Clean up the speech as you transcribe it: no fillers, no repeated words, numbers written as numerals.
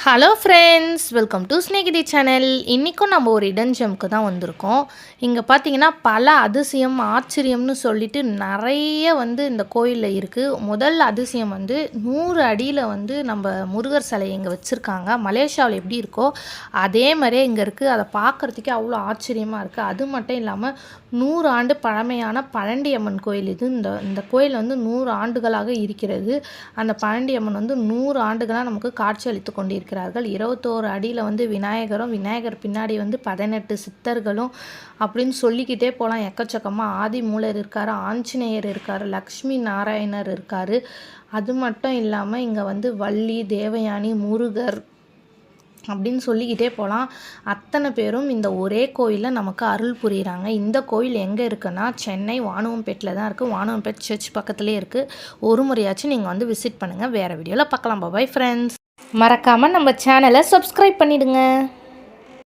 Hello friends, welcome to Snehithi channel. இன்றைக்கும் நம்ம ஒரு இடன் ஜெம்க்கு தான் வந்திருக்கோம். இங்கே பார்த்தீங்கன்னா பல அதிசயம் ஆச்சரியம்னு சொல்லிட்டு நிறைய இந்த கோயிலில் இருக்குது. முதல் அதிசயம் 100 அடியில் நம்ம முருகர் சிலை இங்கே வச்சுருக்காங்க. மலேசியாவில் எப்படி இருக்கோ அதே மாதிரியே இங்கே இருக்குது. அதை பார்க்குறதுக்கே அவ்வளோ ஆச்சரியமாக இருக்குது. அது மட்டும் இல்லாமல் 100 ஆண்டு பழமையான பழண்டியம்மன் கோயில் இது. இந்த கோயில் 100 ஆண்டுகளாக இருக்கிறது. அந்த பழண்டியம்மன் 100 ஆண்டுகளாக நமக்கு காட்சி அளித்து கொண்டிருக்கிறார்கள். 21 அடியில் விநாயகரும், விநாயகர் பின்னாடி 18 சித்தர்களும் அப்படின்னு சொல்லிக்கிட்டே போகலாம். எக்கச்சக்கமாக ஆதி மூலர் இருக்கார், ஆஞ்சநேயர் இருக்கார், லக்ஷ்மி நாராயணர் இருக்கார். அது மட்டும் இல்லாமல் இங்கே வள்ளி, தேவயானி, முருகர் அப்படின்னு சொல்லிக்கிட்டே போகலாம். அத்தனை பேரும் இந்த ஒரே கோயிலில் நமக்கு அருள் புரிகிறாங்க. இந்த கோயில் எங்கே இருக்குன்னா சென்னை வானுவம்பேட்டில் தான் இருக்குது. வானுவம்பேட் சர்ச் பக்கத்துலேயே இருக்குது. ஒரு முறையாச்சும் நீங்கள் விசிட் பண்ணுங்கள். வேறு வீடியோவில் பார்க்கலாம். Bye friends. மறக்காமல் நம்ம சேனலை சப்ஸ்கிரைப் பண்ணிவிடுங்க.